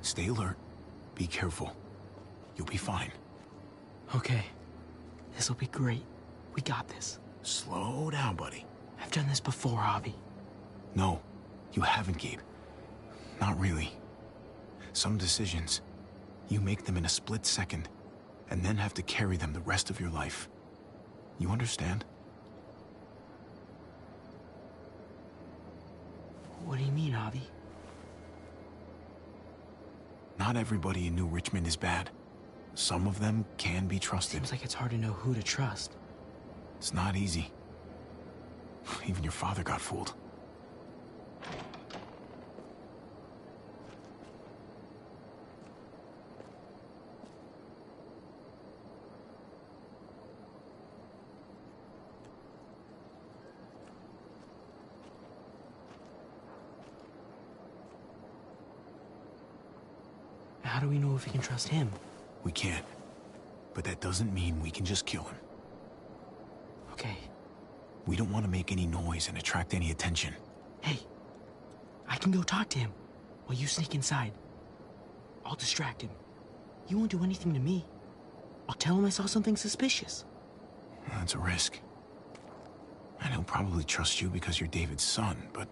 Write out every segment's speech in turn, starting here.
Stay alert. Be careful. You'll be fine. Okay. This'll be great. We got this. Slow down, buddy. I've done this before, Javi. No, you haven't, Gabe. Not really. Some decisions, you make them in a split second, and then have to carry them the rest of your life. You understand? What do you mean, Javi? Not everybody in New Richmond is bad. Some of them can be trusted. Seems like it's hard to know who to trust. It's not easy. Even your father got fooled. How do we know if we can trust him? We can't. But that doesn't mean we can just kill him. Okay. We don't want to make any noise and attract any attention. Hey, I can go talk to him while you sneak inside. I'll distract him. He won't do anything to me. I'll tell him I saw something suspicious. That's a risk. And he'll probably trust you because you're David's son, but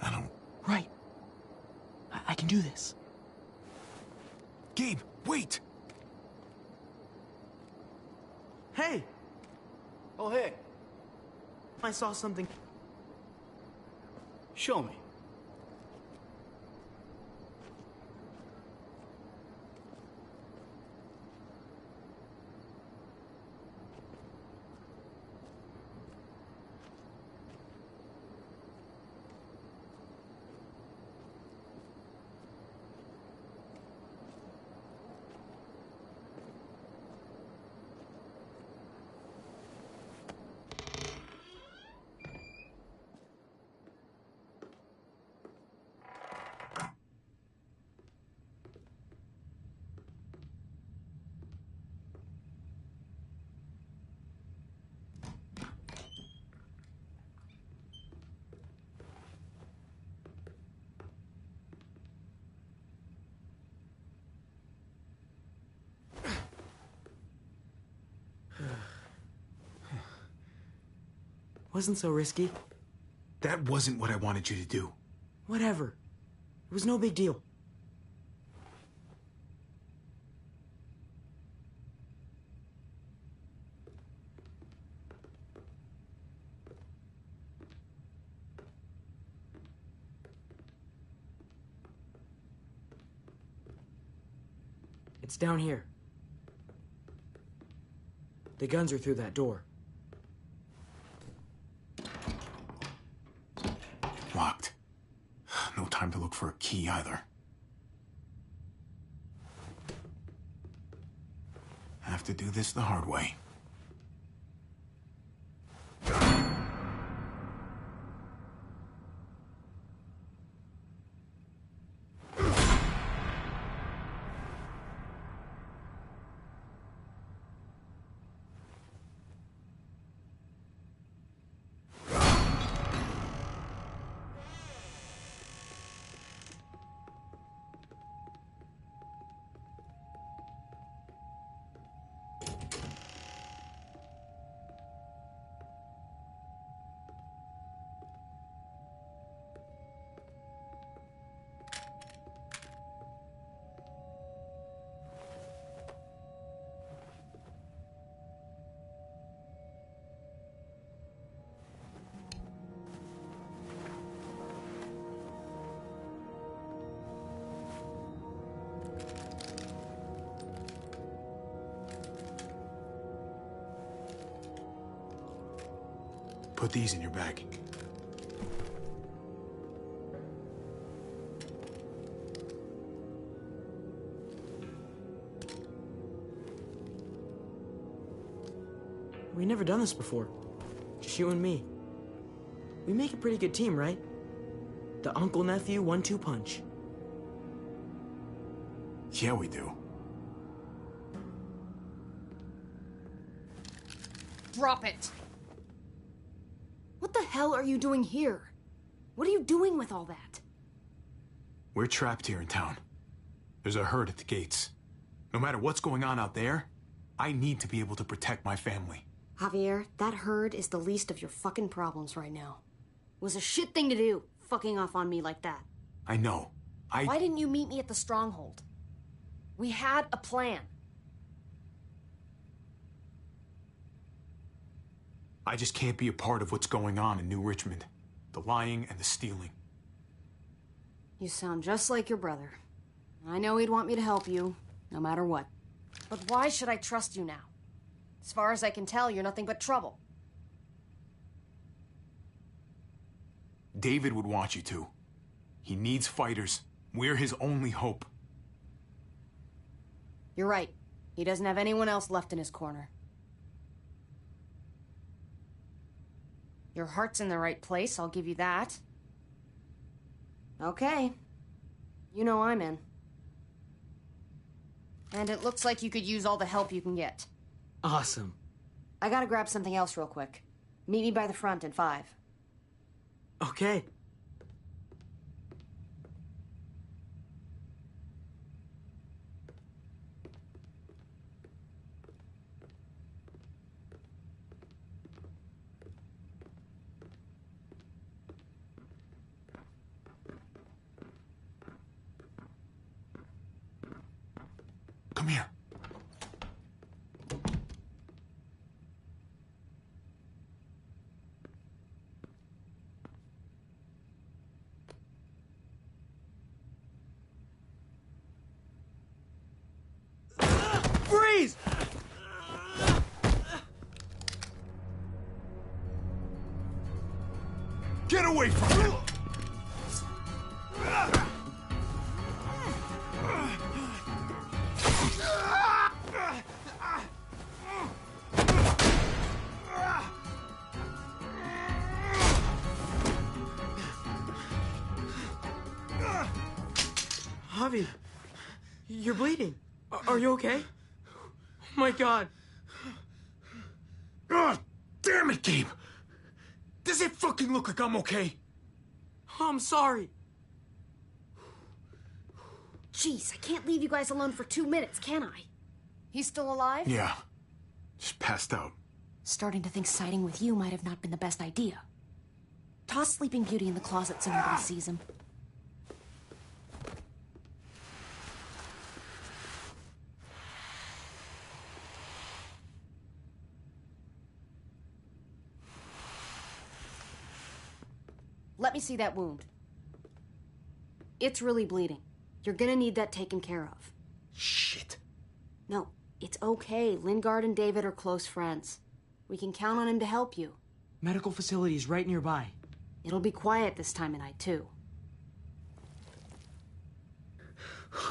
I don't... Right. I can do this. Gabe, wait! Hey! Oh, hey. I saw something. Show me. Wasn't so risky. That wasn't what I wanted you to do. Whatever. It was no big deal. It's down here. The guns are through that door. Locked. No time to look for a key either. Have to do this the hard way. Put these in your bag. We've never done this before. Just you and me. We make a pretty good team, right? The uncle-nephew 1-2 punch. Yeah, we do. Drop it! What the hell are you doing here? What are you doing with all that? We're trapped here in town. There's a herd at the gates. No matter what's going on out there, I need to be able to protect my family. Javier, that herd is the least of your fucking problems right now. It was a shit thing to do, fucking off on me like that. I know. Why didn't you meet me at the stronghold? We had a plan. I just can't be a part of what's going on in New Richmond. The lying and the stealing. You sound just like your brother. I know he'd want me to help you, no matter what. But why should I trust you now? As far as I can tell, you're nothing but trouble. David would want you to. He needs fighters. We're his only hope. You're right. He doesn't have anyone else left in his corner. Your heart's in the right place, I'll give you that. Okay. You know I'm in. And it looks like you could use all the help you can get. Awesome. I gotta grab something else real quick. Meet me by the front in 5. Okay. Come here. Freeze! Get away from him! Javi, you're bleeding. Are you okay? Oh my God. God damn it, Gabe! Does it fucking look like I'm okay? I'm sorry. Jeez, I can't leave you guys alone for 2 minutes, can I? He's still alive? Yeah. Just passed out. Starting to think siding with you might have not been the best idea. Toss Sleeping Beauty in the closet so nobody sees him. Let me see that wound. It's really bleeding. You're gonna need that taken care of. Shit. No, it's okay. Lingard and David are close friends. We can count on him to help you. Medical facility is right nearby. It'll be quiet this time of night, too.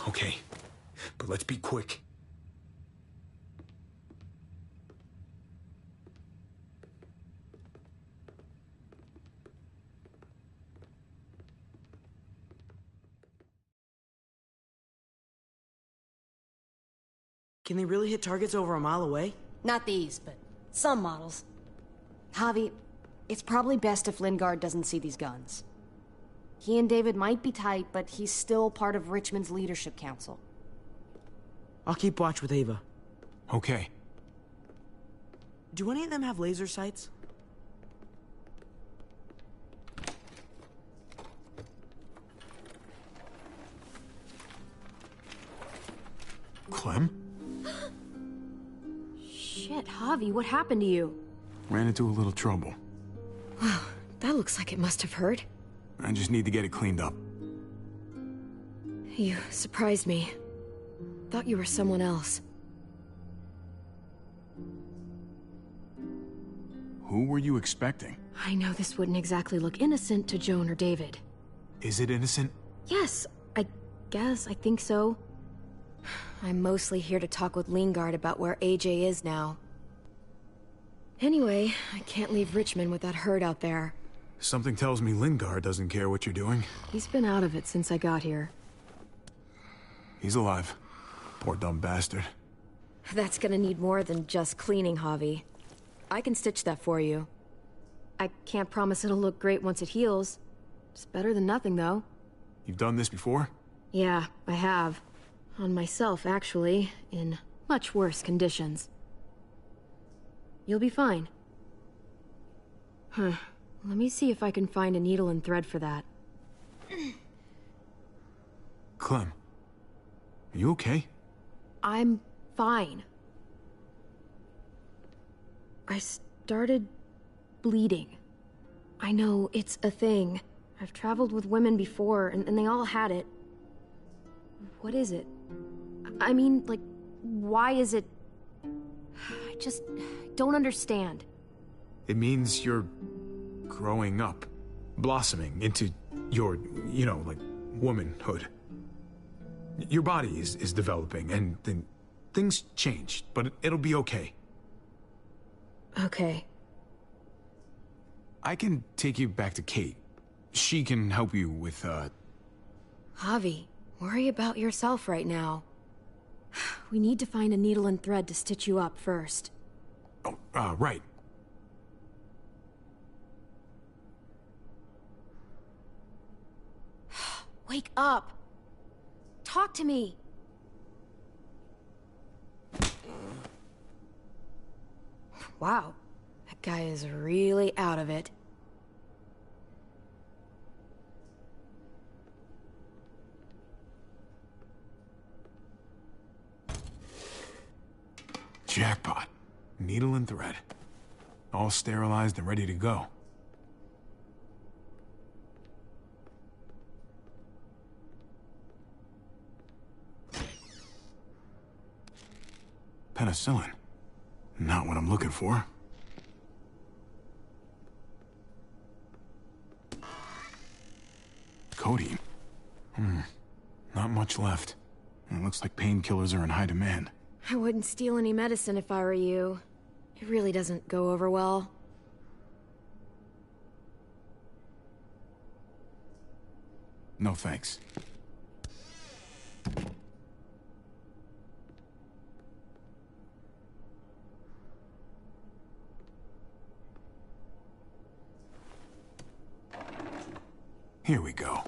Okay, but let's be quick. Can they really hit targets over a mile away? Not these, but some models. Javi, it's probably best if Lingard doesn't see these guns. He and David might be tight, but he's still part of Richmond's leadership council. I'll keep watch with Ava. Okay. Do any of them have laser sights? Clem? Shit, Javi, what happened to you? Ran into a little trouble. Wow, that looks like it must have hurt. I just need to get it cleaned up. You surprised me. Thought you were someone else. Who were you expecting? I know this wouldn't exactly look innocent to Joan or David. Is it innocent? Yes, I think so. I'm mostly here to talk with Lingard about where AJ is now. Anyway, I can't leave Richmond with that herd out there. Something tells me Lingard doesn't care what you're doing. He's been out of it since I got here. He's alive. Poor dumb bastard. That's gonna need more than just cleaning, Javi. I can stitch that for you. I can't promise it'll look great once it heals. It's better than nothing, though. You've done this before? Yeah, I have. On myself, actually, in much worse conditions. You'll be fine. Huh. Let me see if I can find a needle and thread for that. Clem, are you okay? I'm fine. I started bleeding. I know, it's a thing. I've traveled with women before, and they all had it. What is it? I mean, like, why is it... I just don't understand. It means you're growing up, blossoming into your, like, womanhood. Your body is developing, and then things change, but it'll be okay. Okay. I can take you back to Kate. She can help you with, Javi, worry about yourself right now. We need to find a needle and thread to stitch you up first. Oh, right. Wake up! Talk to me! Wow, that guy is really out of it. Jackpot. Needle and thread. All sterilized and ready to go. Penicillin. Not what I'm looking for. Codeine. Not much left. It looks like painkillers are in high demand. I wouldn't steal any medicine if I were you. It really doesn't go over well. No thanks. Here we go.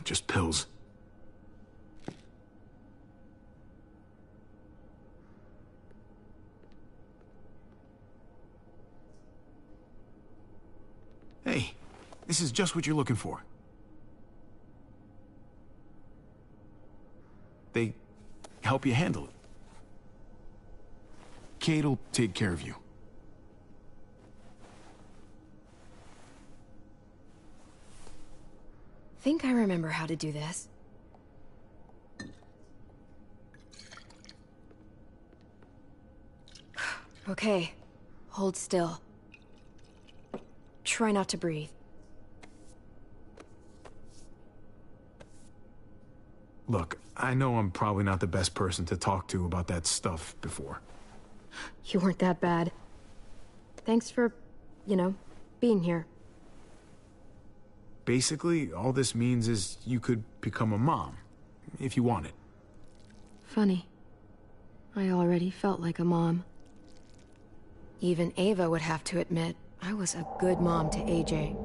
Just pills. Hey, this is just what you're looking for. They help you handle it. Kate'll take care of you. Think I remember how to do this. Okay, hold still. Try not to breathe. Look, I know I'm probably not the best person to talk to about that stuff before. You weren't that bad. Thanks for, being here. Basically, all this means is you could become a mom, if you wanted. Funny. I already felt like a mom. Even Ava would have to admit, I was a good mom to AJ.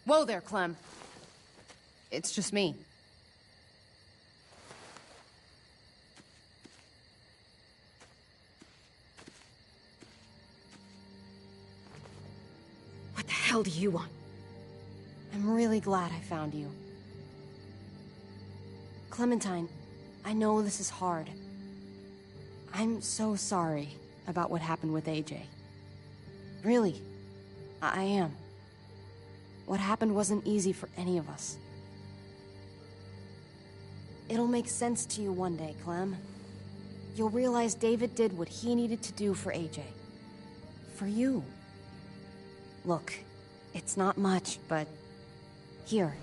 Whoa there, Clem. It's just me. What the hell do you want? I'm really glad I found you. Clementine, I know this is hard. I'm so sorry about what happened with AJ. Really, I am. What happened wasn't easy for any of us. It'll make sense to you one day, Clem. You'll realize David did what he needed to do for AJ. For you. Look, it's not much, but... here.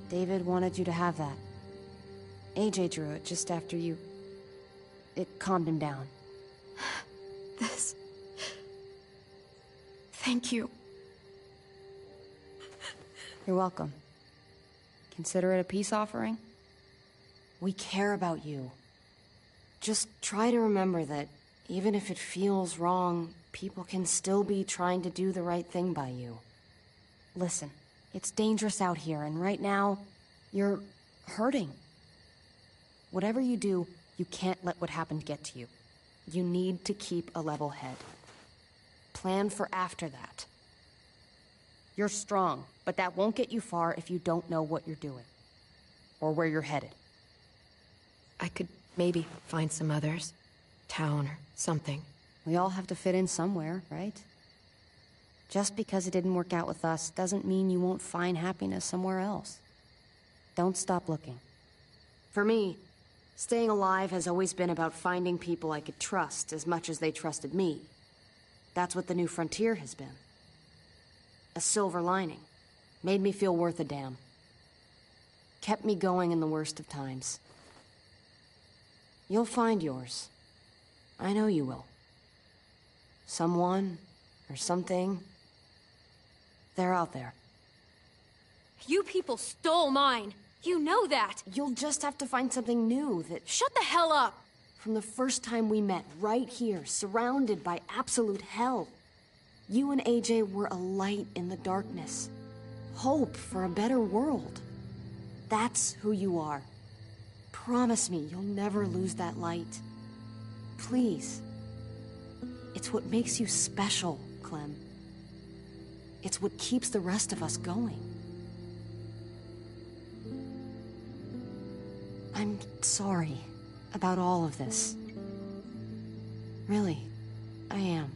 David wanted you to have that. AJ drew it just after you... It calmed him down. This... Thank you. You're welcome. Consider it a peace offering? We care about you. Just try to remember that even if it feels wrong, people can still be trying to do the right thing by you. Listen. It's dangerous out here, and right now, you're hurting. Whatever you do, you can't let what happened get to you. You need to keep a level head. Plan for after that. You're strong, but that won't get you far if you don't know what you're doing. Or where you're headed. I could maybe find some others. Town or something. We all have to fit in somewhere, right? Just because it didn't work out with us doesn't mean you won't find happiness somewhere else. Don't stop looking. For me, staying alive has always been about finding people I could trust as much as they trusted me. That's what the New Frontier has been. A silver lining. Made me feel worth a damn. Kept me going in the worst of times. You'll find yours. I know you will. Someone, or something... they're out there. You people stole mine. You know that. You'll just have to find something new that... Shut the hell up. From the first time we met, right here, surrounded by absolute hell, you and AJ were a light in the darkness. Hope for a better world. That's who you are. Promise me you'll never lose that light. Please. It's what makes you special, Clem. It's what keeps the rest of us going. I'm sorry about all of this. Really, I am.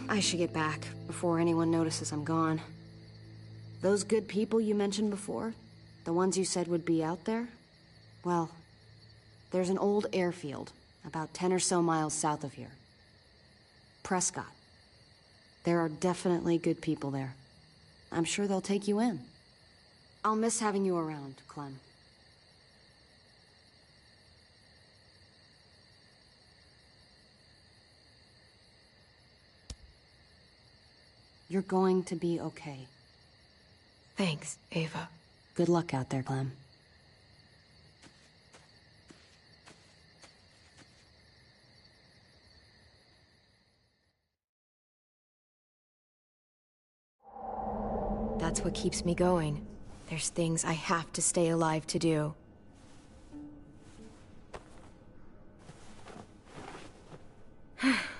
I should get back before anyone notices I'm gone. Those good people you mentioned before, the ones you said would be out there, well, there's an old airfield about 10 or so miles south of here. Prescott. There are definitely good people there. I'm sure they'll take you in. I'll miss having you around, Clem. You're going to be okay. Thanks, Ava. Good luck out there, Clem. That's what keeps me going. There's things I have to stay alive to do.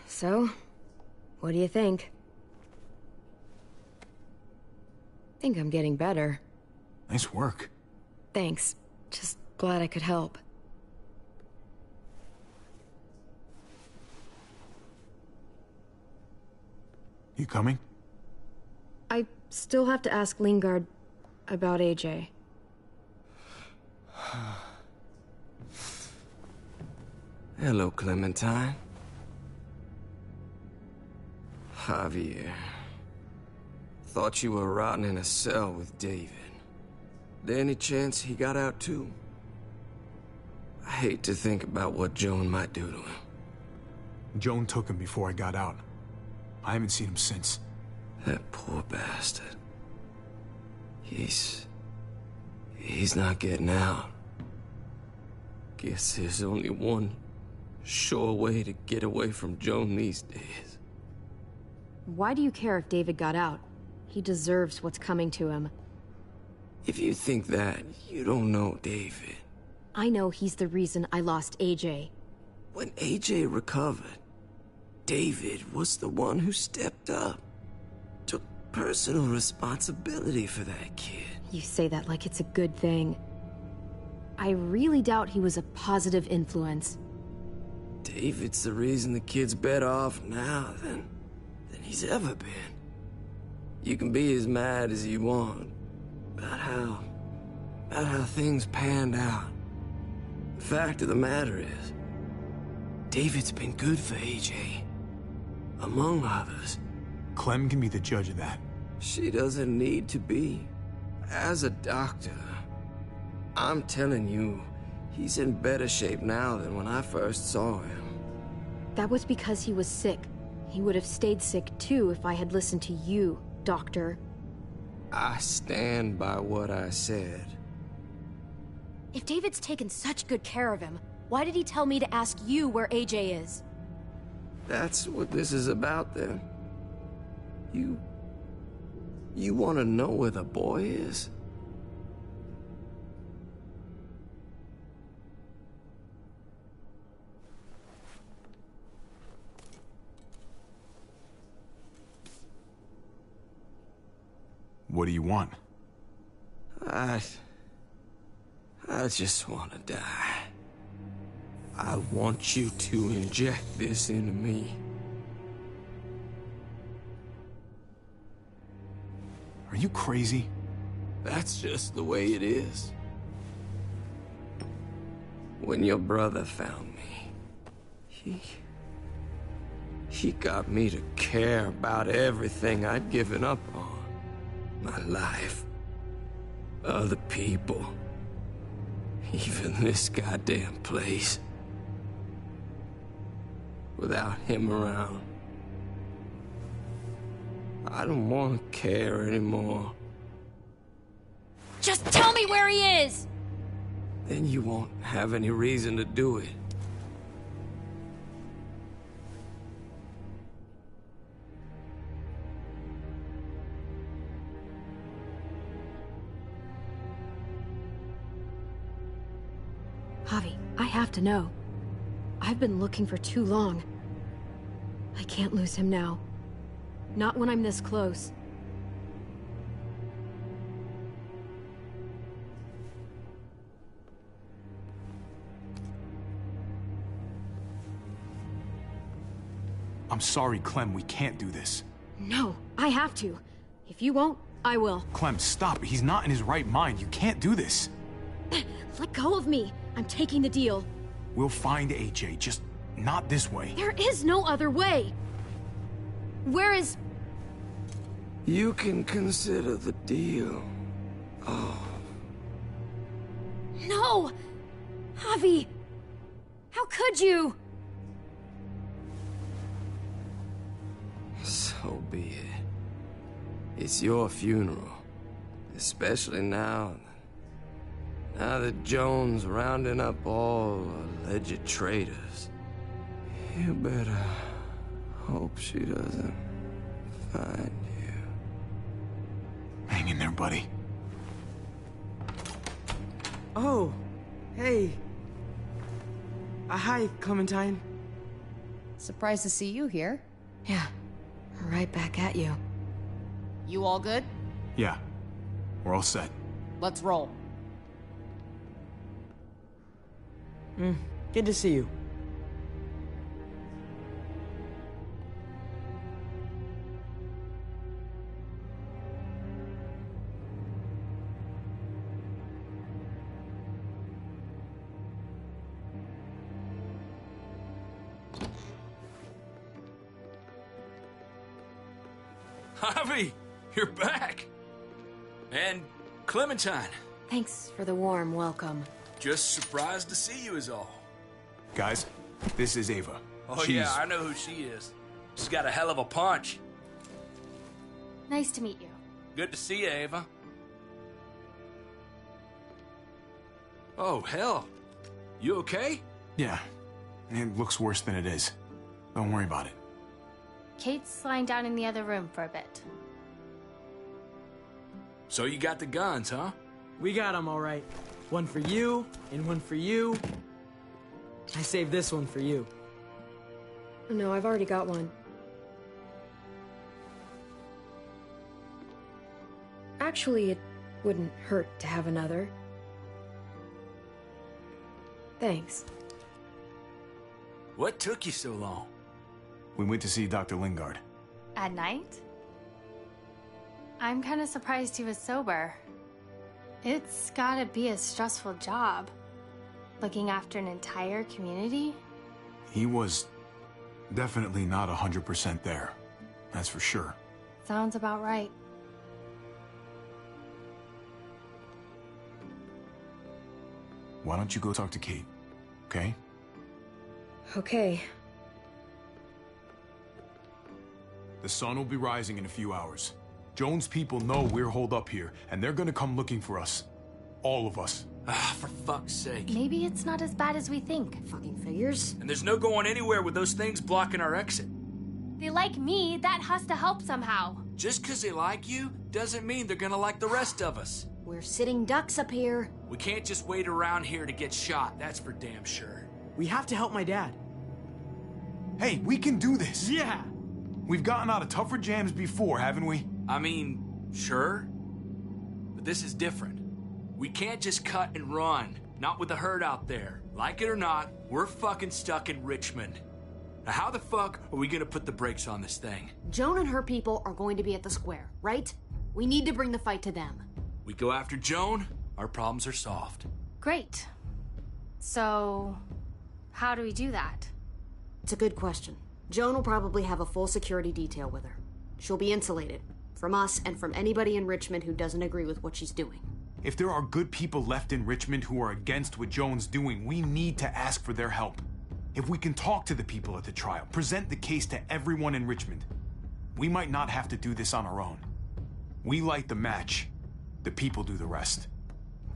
So, what do you think? Think I'm getting better. Nice work. Thanks. Just glad I could help. You coming? I still have to ask Lingard about AJ. Hello, Clementine. Javier. Thought you were rotting in a cell with David. There any chance he got out too? I hate to think about what Joan might do to him. Joan took him before I got out. I haven't seen him since. That poor bastard. He's not getting out. Guess there's only one sure way to get away from Joan these days. Why do you care if David got out? He deserves what's coming to him. If you think that, you don't know David. I know he's the reason I lost AJ. When AJ recovered, David was the one who stepped up. Took personal responsibility for that kid. You say that like it's a good thing. I really doubt he was a positive influence. David's the reason the kid's better off now than he's ever been. You can be as mad as you want about how things panned out. The fact of the matter is, David's been good for AJ, among others. Clem can be the judge of that. She doesn't need to be. As a doctor, I'm telling you, he's in better shape now than when I first saw him. That was because he was sick. He would have stayed sick too if I had listened to you, Doctor. I stand by what I said. If David's taken such good care of him, why did he tell me to ask you where AJ is? That's what this is about, then. You want to know where the boy is? What do you want? I just want to die. I want you to inject this into me. Are you crazy? That's just the way it is. When your brother found me, he got me to care about everything I'd given up on. My life, other people, even this goddamn place. Without him around, I don't want to care anymore. Just tell me where he is! Then you won't have any reason to do it. Javi, I have to know. I've been looking for too long. I can't lose him now. Not when I'm this close. I'm sorry, Clem, we can't do this. No, I have to. If you won't, I will. Clem, stop. He's not in his right mind. You can't do this. Let go of me. I'm taking the deal. We'll find AJ, just not this way. There is no other way. Where is... You can consider the deal. No! Javi! How could you? So be it. It's your funeral. Especially now that Joan's rounding up all alleged traitors. You better hope she doesn't find you. Hang in there, buddy. Oh, hey. Hi, Clementine. Surprised to see you here. Yeah, right back at you. You all good? Yeah, we're all set. Let's roll. Good to see you. Javi, you're back. And Clementine. Thanks for the warm welcome. Just surprised to see you is all. Guys, this is Ava. Oh She's... yeah, I know who she is. She's got a hell of a punch. Nice to meet you. Good to see you, Ava. Oh, hell. You okay? Yeah, it looks worse than it is. Don't worry about it. Kate's lying down in the other room for a bit. So you got the guns, huh? We got them all right. One for you, and one for you. I saved this one for you. No, I've already got one. Actually, it wouldn't hurt to have another. Thanks. What took you so long? We went to see Dr. Lingard. At night? I'm kind of surprised he was sober. It's gotta be a stressful job. Looking after an entire community? He was definitely not 100% there. That's for sure. Sounds about right. Why don't you go talk to Kate, okay? Okay. The sun will be rising in a few hours. Jones' people know we're holed up here, and they're gonna come looking for us. All of us. Ah, for fuck's sake. Maybe it's not as bad as we think. Fucking figures. And there's no going anywhere with those things blocking our exit. They like me, that has to help somehow. Just 'cause they like you doesn't mean they're gonna like the rest of us. We're sitting ducks up here. We can't just wait around here to get shot, that's for damn sure. We have to help my dad. Hey, we can do this! Yeah! We've gotten out of tougher jams before, haven't we? I mean, sure. But this is different. We can't just cut and run. Not with the herd out there. Like it or not, we're fucking stuck in Richmond. Now how the fuck are we gonna put the brakes on this thing? Joan and her people are going to be at the square, right? We need to bring the fight to them. We go after Joan, our problems are solved. Great. So, how do we do that? It's a good question. Joan will probably have a full security detail with her. She'll be insulated. From us and from anybody in Richmond who doesn't agree with what she's doing. If there are good people left in Richmond who are against what Joan's doing, we need to ask for their help. If we can talk to the people at the trial, present the case to everyone in Richmond, we might not have to do this on our own. We light the match. The people do the rest.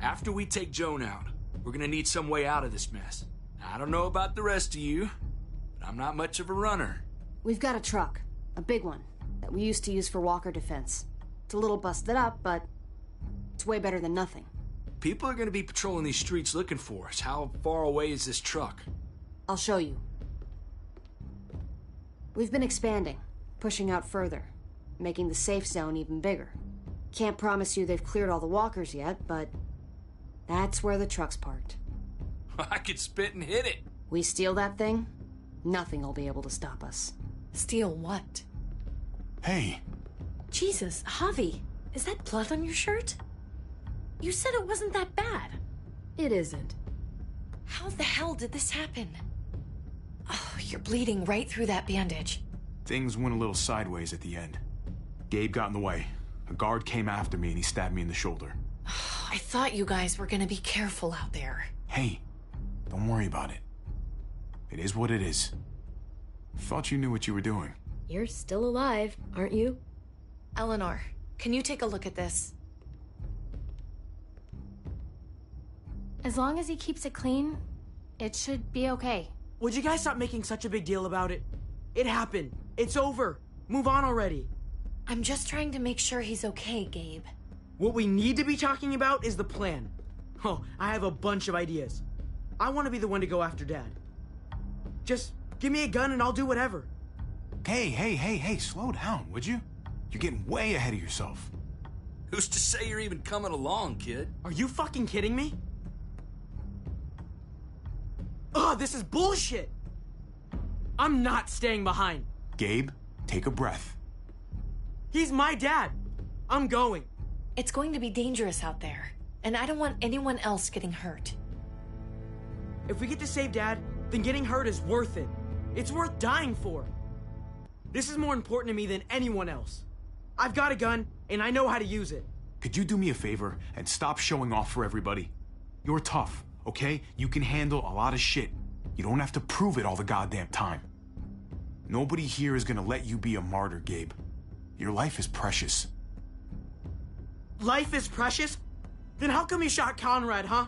After we take Joan out, we're gonna need some way out of this mess. I don't know about the rest of you, but I'm not much of a runner. We've got a truck. A big one. That we used to use for walker defense. It's a little busted up, but it's way better than nothing. People are gonna be patrolling these streets looking for us. How far away is this truck? I'll show you. We've been expanding, pushing out further, making the safe zone even bigger. Can't promise you they've cleared all the walkers yet, but that's where the truck's parked. I could spit and hit it. We steal that thing, nothing will be able to stop us. Steal what? Hey, Jesus, Javi, is that blood on your shirt? You said it wasn't that bad. It isn't. How the hell did this happen? Oh, you're bleeding right through that bandage. things went a little sideways at the end. Gabe got in the way. A guard came after me and he stabbed me in the shoulder. I thought you guys were gonna be careful out there. Hey, don't worry about it. It is what it is. Thought you knew what you were doing. You're still alive, aren't you? Eleanor, can you take a look at this? As long as he keeps it clean, it should be okay. Would you guys stop making such a big deal about it? It happened. It's over. Move on already. I'm just trying to make sure he's okay, Gabe. What we need to be talking about is the plan. Oh, I have a bunch of ideas. I want to be the one to go after Dad. Just give me a gun and I'll do whatever. Hey, slow down, would you? You're getting way ahead of yourself. Who's to say you're even coming along, kid? Are you fucking kidding me? Ugh, this is bullshit! I'm not staying behind. Gabe, take a breath. He's my dad. I'm going. It's going to be dangerous out there, and I don't want anyone else getting hurt. If we get to save Dad, then getting hurt is worth it. It's worth dying for. This is more important to me than anyone else. I've got a gun, and I know how to use it. Could you do me a favor and stop showing off for everybody? You're tough, okay? You can handle a lot of shit. You don't have to prove it all the goddamn time. Nobody here is gonna let you be a martyr, Gabe. Your life is precious. Life is precious? Then how come you shot Conrad, huh?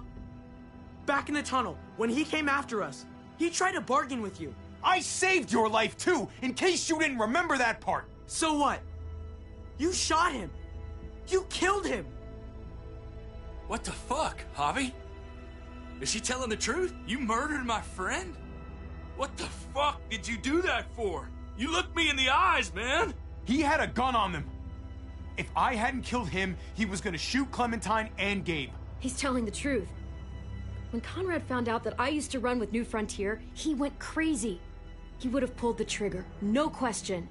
Back in the tunnel, when he came after us, he tried to bargain with you. I saved your life too, in case you didn't remember that part. So what? You shot him. You killed him. What the fuck, Javi? Is she telling the truth? You murdered my friend? What the fuck did you do that for? You looked me in the eyes, man! He had a gun on them. If I hadn't killed him, he was gonna shoot Clementine and Gabe. He's telling the truth. When Conrad found out that I used to run with New Frontier, he went crazy. He would have pulled the trigger, no question.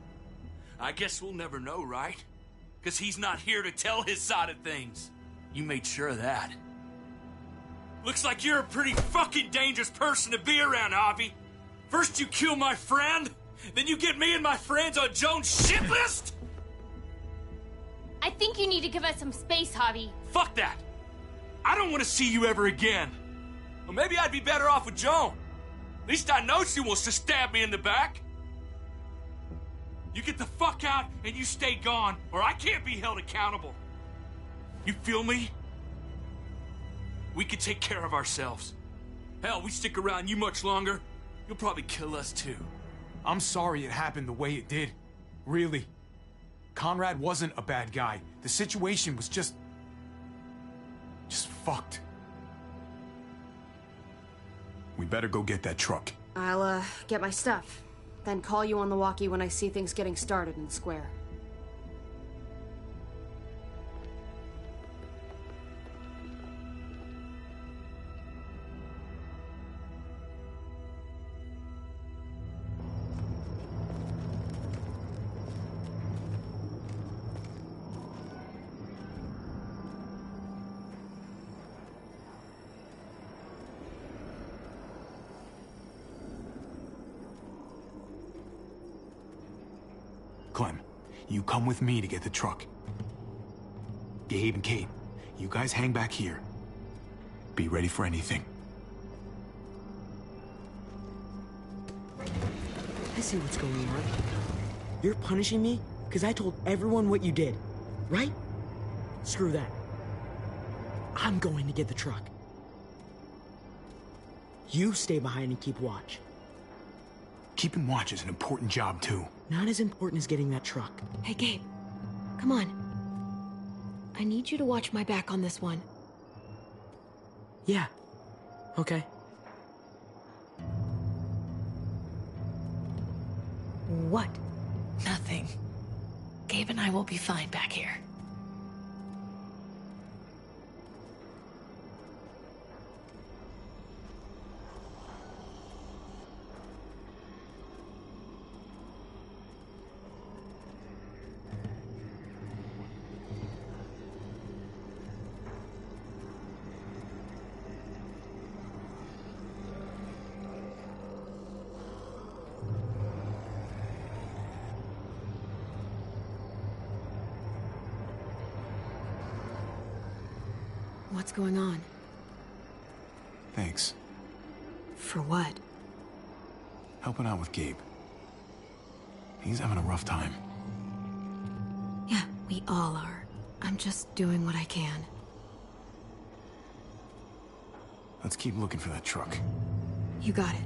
I guess we'll never know, right? Because he's not here to tell his side of things. You made sure of that. Looks like you're a pretty fucking dangerous person to be around, Javi. First you kill my friend, then you get me and my friends on Joan's shit list? I think you need to give us some space, Javi. Fuck that! I don't want to see you ever again. Well, maybe I'd be better off with Joan. At least I know she wants to stab me in the back. You get the fuck out and you stay gone, or I can't be held accountable. You feel me? We can take care of ourselves. Hell, we stick around you much longer, you'll probably kill us too. I'm sorry it happened the way it did. Really. Conrad wasn't a bad guy. The situation was just fucked. We better go get that truck. I'll, get my stuff. Then call you on the walkie when I see things getting started in the square. Clem, you come with me to get the truck. Gabe and Kate, you guys hang back here. Be ready for anything. I see what's going on. You're punishing me because I told everyone what you did, right? Screw that. I'm going to get the truck. You stay behind and keep watch. Keeping watch is an important job, too. Not as important as getting that truck. Hey, Gabe. Come on. I need you to watch my back on this one. Yeah. Okay. What? Nothing. Gabe and I will be fine back here. What's going on? Thanks. For what? Helping out with Gabe. He's having a rough time. Yeah, we all are. I'm just doing what I can. Let's keep looking for that truck. You got it.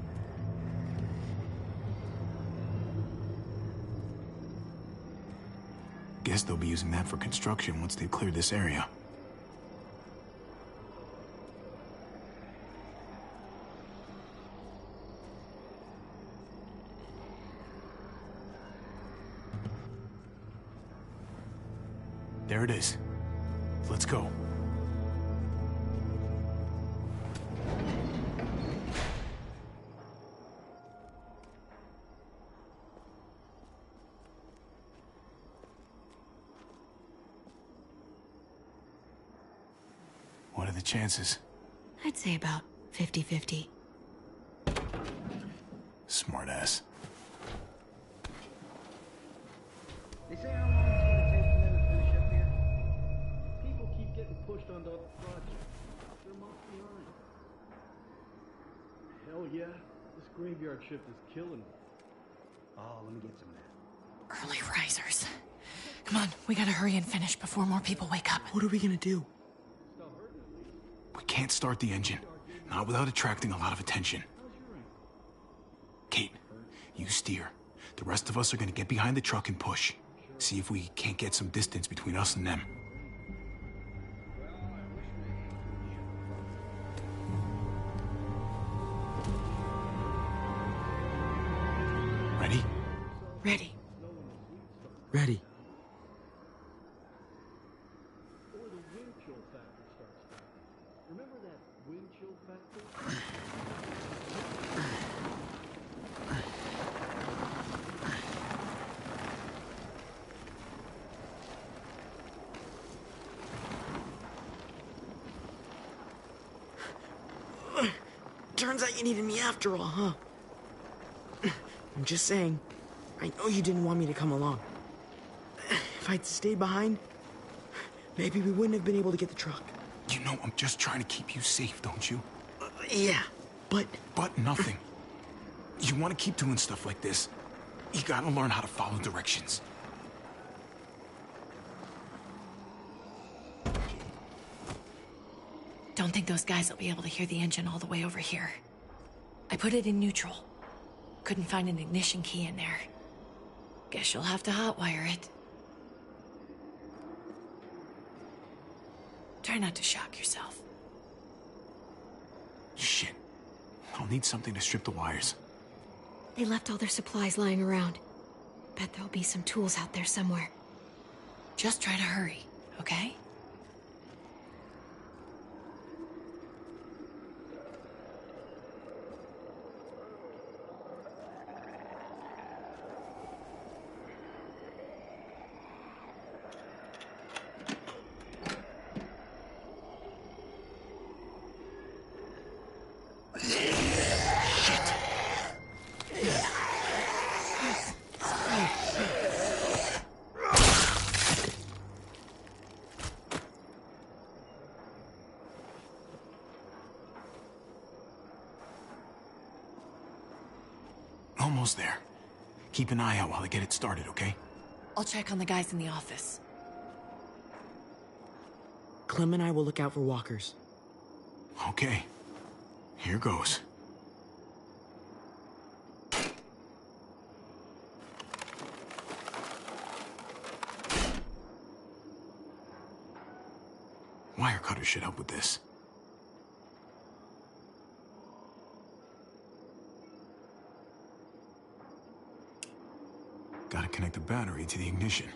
Guess they'll be using that for construction once they've cleared this area. There it is. Let's go. What are the chances? I'd say about 50-50. Smartass. They say how long it's gonna take for them to finish up here. People keep getting pushed onto other projects. They're months behind. Hell yeah, this graveyard shift is killing me. Oh, let me get some of that. Early risers. Come on, we gotta hurry and finish before more people wake up. What are we gonna do? We can't start the engine. Not without attracting a lot of attention. Kate, you steer. The rest of us are gonna get behind the truck and push. See if we can't get some distance between us and them. Ready? Ready. Ready. Or the wind chill factor starts back. Remember that wind chill factor? Turns out you needed me after all, huh? I'm just saying, I know you didn't want me to come along. If I'd stayed behind, maybe we wouldn't have been able to get the truck. You know I'm just trying to keep you safe, don't you? Yeah, but... But nothing. You want to keep doing stuff like this, you gotta learn how to follow directions. Don't think those guys will be able to hear the engine all the way over here. I put it in neutral. Couldn't find an ignition key in there. Guess you'll have to hotwire it. Try not to shock yourself. Shit. I'll need something to strip the wires. They left all their supplies lying around. Bet there'll be some tools out there somewhere. Just try to hurry, okay? Almost there. Keep an eye out while I get it started, okay? I'll check on the guys in the office. Clem and I will look out for walkers. Okay. Here goes. Wire cutter should help with this. Gotta connect the battery to the ignition.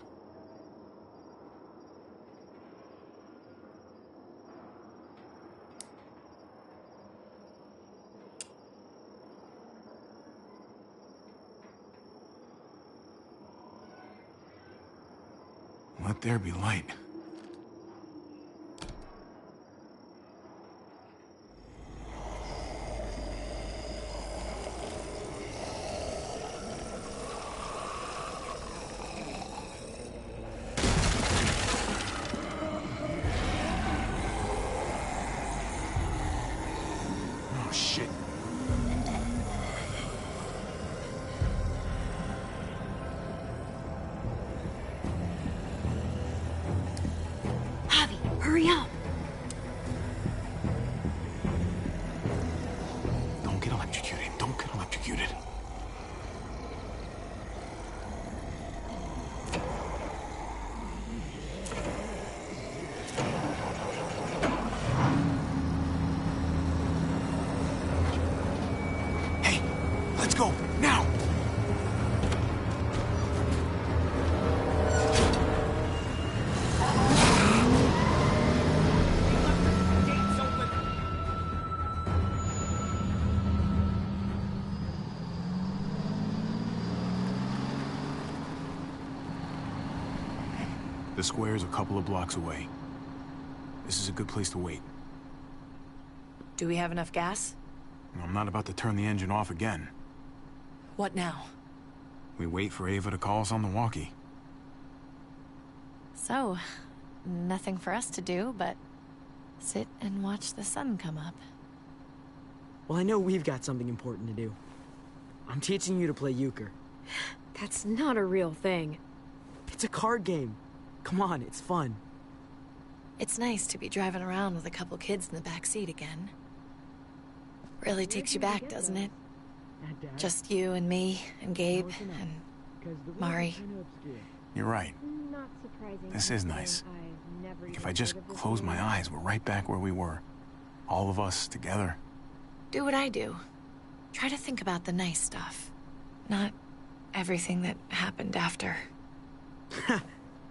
Let there be light. Oh, shit. Javi, hurry up! Don't get electrocuted. Don't get electrocuted. Hey, let's go, now! The square's a couple of blocks away. This is a good place to wait. Do we have enough gas? I'm not about to turn the engine off again. What now? We wait for Ava to call us on the walkie. So, nothing for us to do but sit and watch the sun come up. Well, I know we've got something important to do. I'm teaching you to play euchre. That's not a real thing. It's a card game. Come on, it's fun. It's nice to be driving around with a couple kids in the back seat again. Really takes you back, doesn't it? Just you and me and Gabe and Mari. You're right. This is nice. If I just close my eyes, we're right back where we were. All of us together. Do what I do. Try to think about the nice stuff. Not everything that happened after.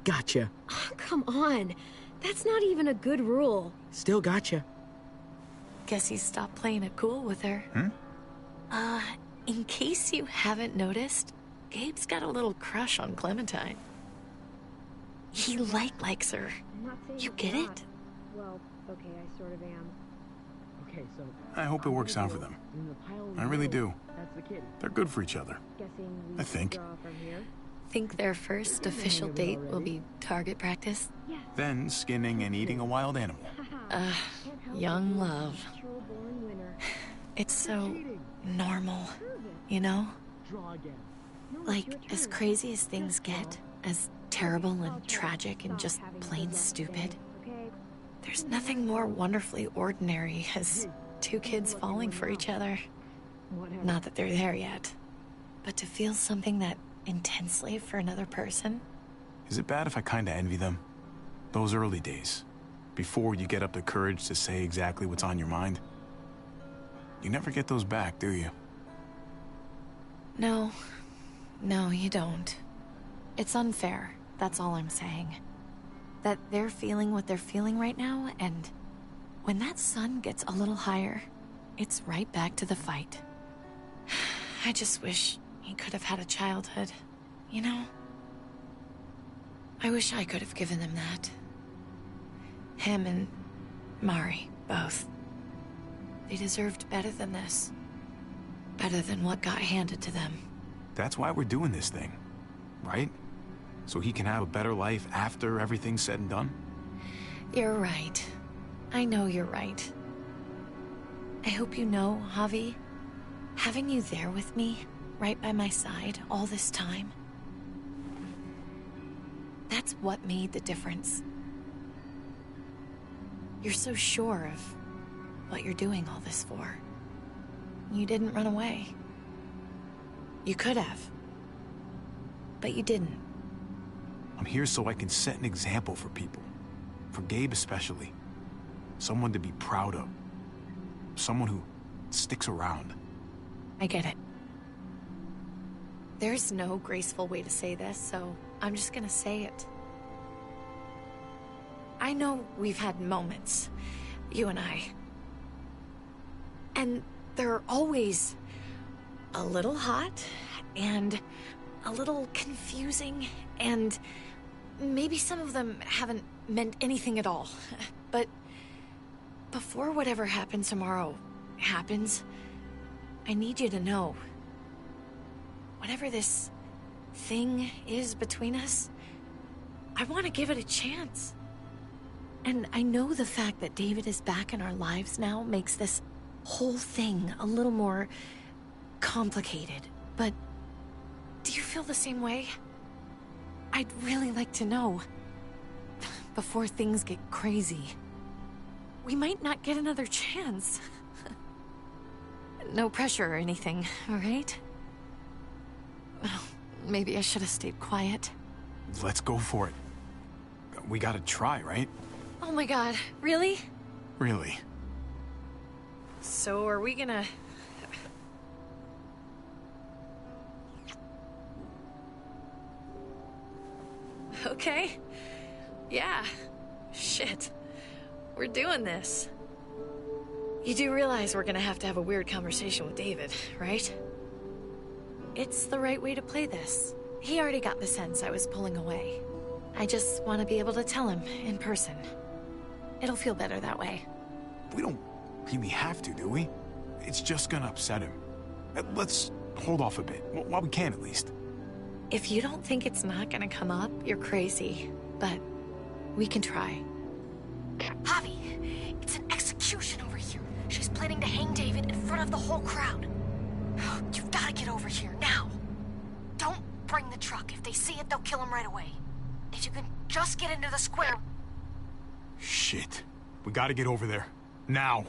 Gotcha. Oh, come on. That's not even a good rule. Still gotcha. Guess he stopped playing it cool with her. In case you haven't noticed, Gabe's got a little crush on Clementine. He likes her. You get it? Well, okay, I sort of am. Okay, so I hope it works out for them. in the pile of I really do. that's the kitty. They're good for each other. Guessing I think. Think their first official date will be target practice? Then skinning and eating a wild animal. Young love. It's so normal, you know? Draw again. Like, as crazy as things get, as terrible and tragic and just plain stupid, there's nothing more wonderfully ordinary as two kids falling for each other. Not that they're there yet, but to feel something that intensely for another person. Is it bad if I kinda envy them? Those early days, before you get up the courage to say exactly what's on your mind. You never get those back, do you? No, you don't. It's unfair, that's all I'm saying. That they're feeling what they're feeling right now, and when that sun gets a little higher, it's right back to the fight. I just wish he could have had a childhood, you know? I wish I could have given them that. Him and Mari, both. They deserved better than this. Better than what got handed to them. That's why we're doing this thing, right? So he can have a better life after everything's said and done? You're right. I know you're right. I hope you know, Javi, having you there with me, right by my side, all this time, that's what made the difference. You're so sure of what you're doing all this for. You didn't run away. You could have. But you didn't. I'm here so I can set an example for people. For Gabe especially. Someone to be proud of. Someone who sticks around. I get it. There's no graceful way to say this, so I'm just gonna say it. I know we've had moments, you and I. And they're always a little hot, and a little confusing, and maybe some of them haven't meant anything at all. But before whatever happens tomorrow happens, I need you to know, whatever this thing is between us, I want to give it a chance. And I know the fact that David is back in our lives now makes this whole thing a little more complicated, but do you feel the same way? I'd really like to know, before things get crazy. We might not get another chance. No pressure or anything, all right? Well, maybe I should have stayed quiet. Let's go for it. We gotta try, right? Oh my god, really? Really. So are we gonna... Okay. Yeah. Shit. We're doing this. You do realize we're gonna have to have a weird conversation with David, right? It's the right way to play this. He already got the sense I was pulling away. I just want to be able to tell him in person. It'll feel better that way. We don't really have to, do we? It's just gonna upset him. Let's hold off a bit, while we can at least. If you don't think it's not gonna come up, you're crazy. But we can try. Javi, it's an execution over here. She's planning to hang David in front of the whole crowd. You've got to get over here now. Don't bring the truck. If they see it, they'll kill him right away. If you can just get into the square... Shit. We gotta get over there. Now.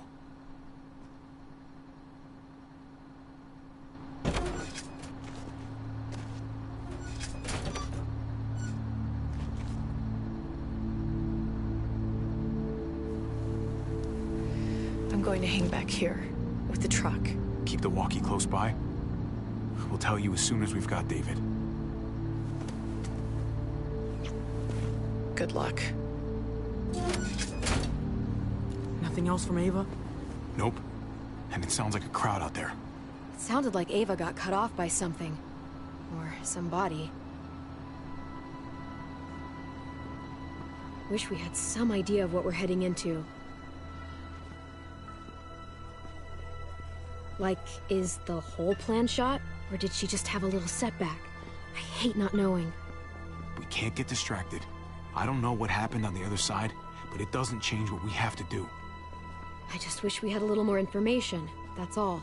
I'm going to hang back here with the truck. Keep the walkie close by. We'll tell you as soon as we've got David. Good luck. Nothing else from Ava? Nope. And it sounds like a crowd out there. It sounded like Ava got cut off by something. Or somebody. Wish we had some idea of what we're heading into. Like, is the whole plan shot? Or did she just have a little setback? I hate not knowing. We can't get distracted. I don't know what happened on the other side, but it doesn't change what we have to do. I just wish we had a little more information, that's all.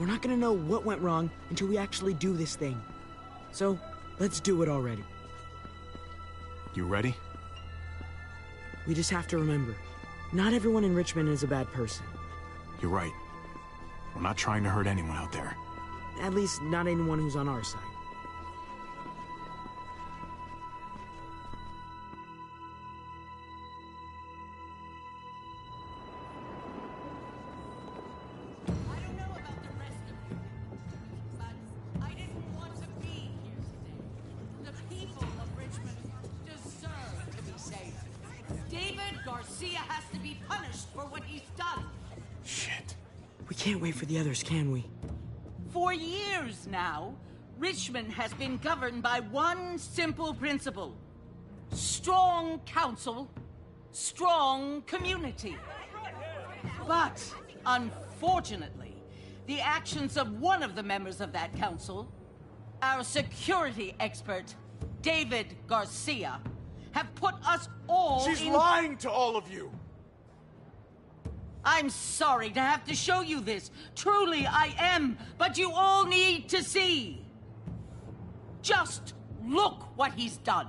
We're not gonna know what went wrong until we actually do this thing. So, let's do it already. You ready? We just have to remember, not everyone in Richmond is a bad person. You're right. We're not trying to hurt anyone out there. At least, not anyone who's on our side. I don't know about the rest of you, but I didn't want to be here today. The people of Richmond deserve to be safe. David Garcia has to be punished for what he's done. Shit. We can't wait for the others, can we? For years now, Richmond has been governed by one simple principle. Strong council, strong community. But, unfortunately, the actions of one of the members of that council, our security expert, David Garcia, have put us all She's lying to all of you! I'm sorry to have to show you this. Truly, I am. But you all need to see. Just look what he's done.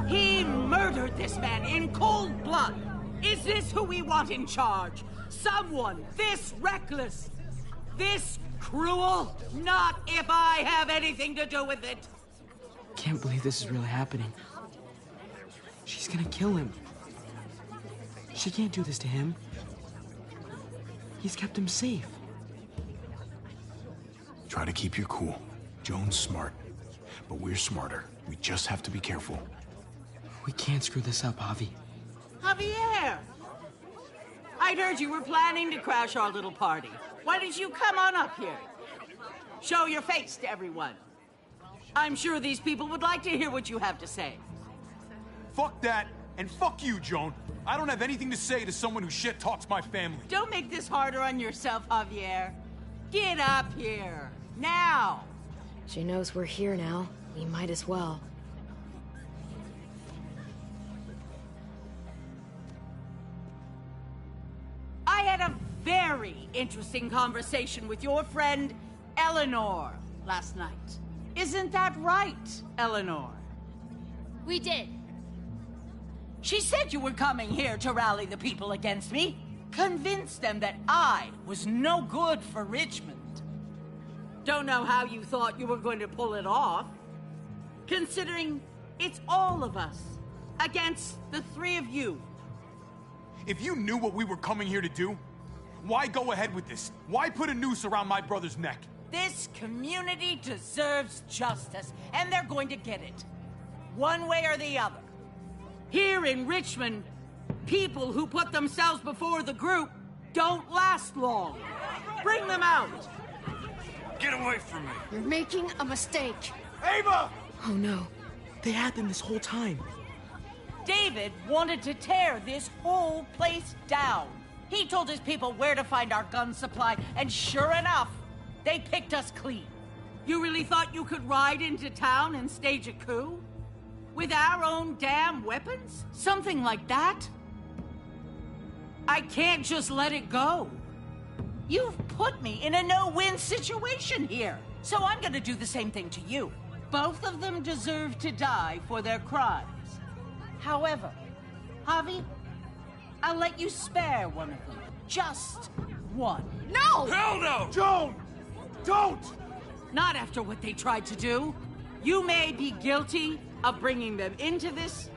He murdered this man in cold blood. Is this who we want in charge? Someone this reckless, this cruel? Not if I have anything to do with it. Can't believe this is really happening. She's gonna kill him. She can't do this to him. He's kept him safe. Try to keep your cool. Joan's smart, but we're smarter. We just have to be careful. We can't screw this up, Javi. Javier! I'd heard you were planning to crash our little party. Why don't you come on up here? Show your face to everyone. I'm sure these people would like to hear what you have to say. Fuck that, and fuck you, Joan. I don't have anything to say to someone who shit-talks my family. Don't make this harder on yourself, Javier. Get up here, now! She knows we're here now. We might as well. I had a very interesting conversation with your friend, Eleanor, last night. Isn't that right, Eleanor? We did. She said you were coming here to rally the people against me. Convince them that I was no good for Richmond. Don't know how you thought you were going to pull it off. Considering it's all of us against the three of you. If you knew what we were coming here to do, why go ahead with this? Why put a noose around my brother's neck? This community deserves justice, and they're going to get it. One way or the other. Here in Richmond, people who put themselves before the group don't last long. Bring them out. Get away from me. You're making a mistake. Ava! Oh no. They had them this whole time. David wanted to tear this whole place down. He told his people where to find our gun supply, and sure enough, they picked us clean. You really thought you could ride into town and stage a coup? With our own damn weapons? Something like that? I can't just let it go. You've put me in a no-win situation here. So I'm gonna do the same thing to you. Both of them deserve to die for their crimes. However, Javi, I'll let you spare one of them. Just one. No! Hell no! Joan! Don't! Not after what they tried to do. You may be guilty of bringing them into this,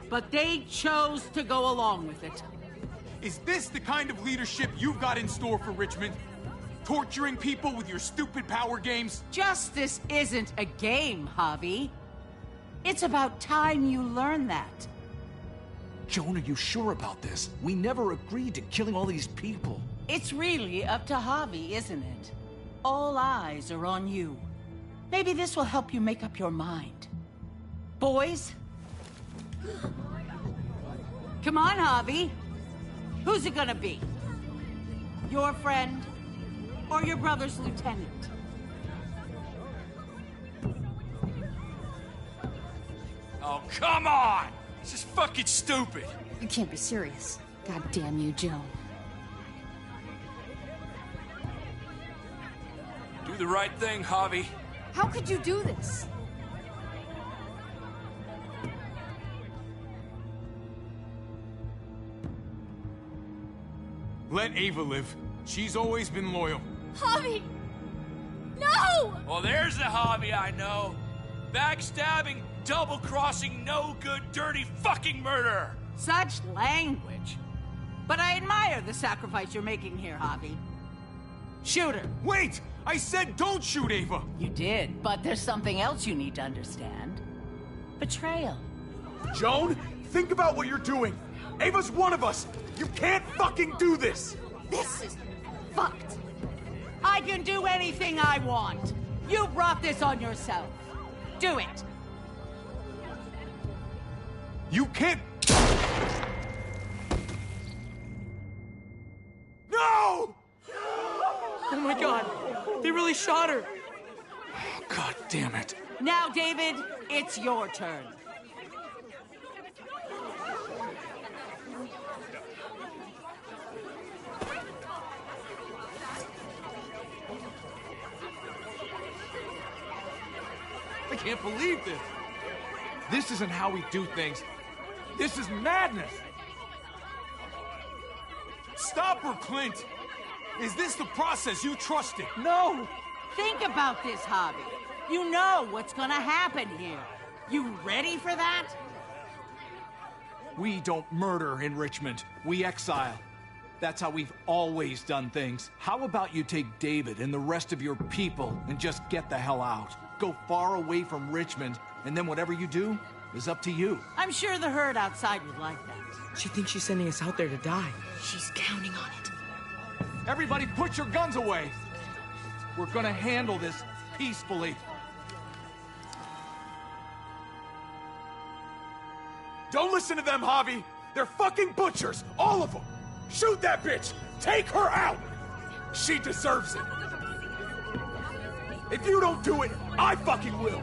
but they chose to go along with it. Is this the kind of leadership you've got in store for Richmond? Torturing people with your stupid power games? Justice isn't a game, Javi. It's about time you learn that. Joan, are you sure about this? We never agreed to killing all these people. It's really up to Javi, isn't it? All eyes are on you. Maybe this will help you make up your mind. Boys? Come on, Javi. Who's it gonna be? Your friend or your brother's lieutenant? Oh, come on! This is fucking stupid. You can't be serious. God damn you, Joan. Do the right thing, Javi. How could you do this? Let Ava live. She's always been loyal. Javi! No! Well, there's the Javi I know. Backstabbing, double-crossing, no-good, dirty fucking murderer. Such language. But I admire the sacrifice you're making here, Javi. Shoot her. Wait! I said don't shoot Ava! You did, but there's something else you need to understand. Betrayal. Joan, think about what you're doing. Ava's one of us. You can't fucking do this. This is fucked. I can do anything I want. You brought this on yourself. Do it. You can't... No! Oh my god, they really shot her. God damn it. Now, David, it's your turn. I can't believe this. This isn't how we do things. This is madness. Stop her, Clint! Is this the process you trusted? No! Think about this, Javi. You know what's gonna happen here. You ready for that? We don't murder in Richmond. We exile. That's how we've always done things. How about you take David and the rest of your people and just get the hell out? Go far away from Richmond, and then whatever you do is up to you. I'm sure the herd outside would like that. She thinks she's sending us out there to die. She's counting on it. Everybody put your guns away. We're gonna handle this peacefully. Don't listen to them, Javi! They're fucking butchers! All of them! Shoot that bitch! Take her out! She deserves it! If you don't do it, I fucking will!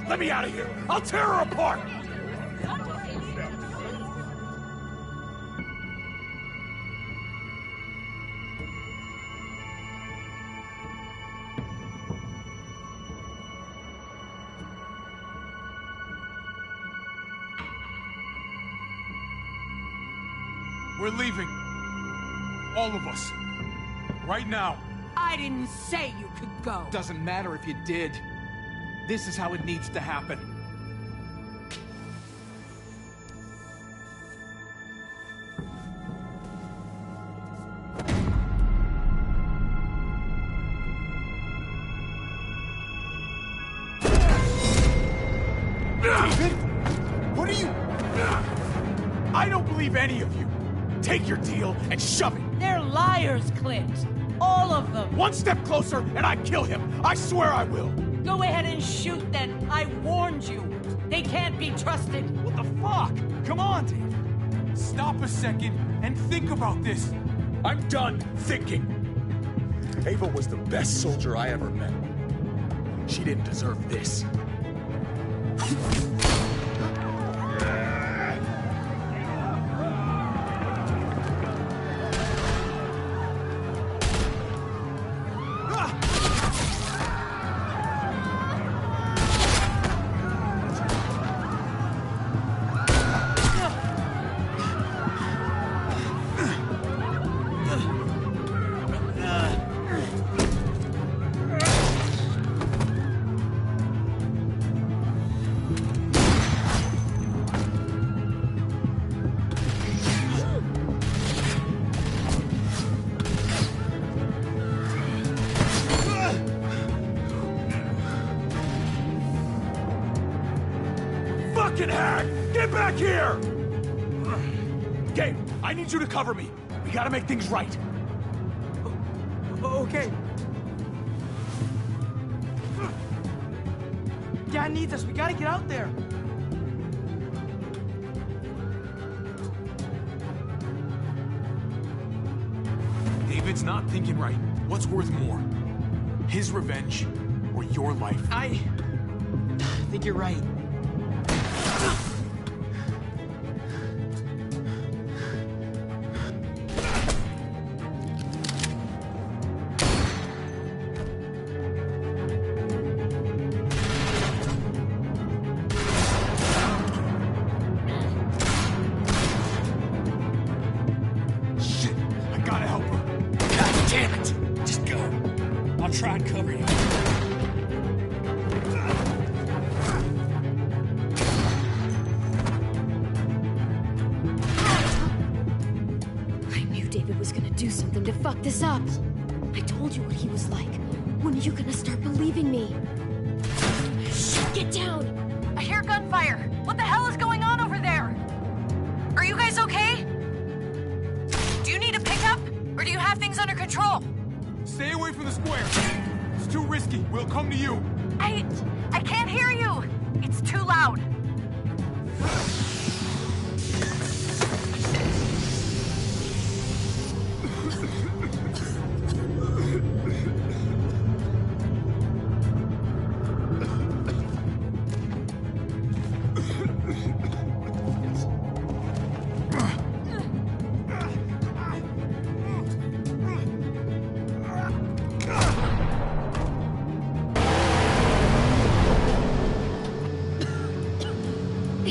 Let me out of here! I'll tear her apart! We're leaving. All of us. Right now. I didn't say you could go. Doesn't matter if you did. This is how it needs to happen. David? What are you... I don't believe any of you. Take your deal and shove it. They're liars, Clint. All of them. One step closer and I kill him. I swear I will. Go ahead and shoot then. I warned you. They can't be trusted. What the fuck? Come on, Dave. Stop a second and think about this. I'm done thinking. Ava was the best soldier I ever met. She didn't deserve this. fucking hag! Get back here! Gabe, I need you to cover me. We gotta make things right. Okay. Dad needs us. We gotta get out there. David's not thinking right. What's worth more? His revenge or your life? I think you're right. Shit, I gotta help her. God damn it! Just go. I'll try and cover you. I knew David was gonna do something to fuck this up. I told you what he was like. When are you gonna start believing me? Shit, get down! I hear gunfire. What the hell is going on over there? Are you guys okay? Do you need a pickup? Or do you have things under control? Stay away from the square. It's too risky. We'll come to you. I can't hear you. It's too loud.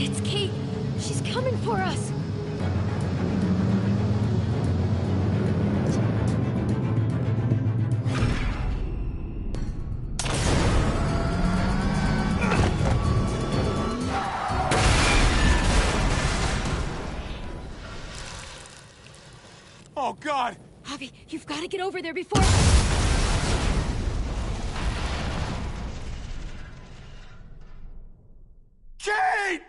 It's Kate. She's coming for us. Oh, God! Javi, you've got to get over there before... Kate!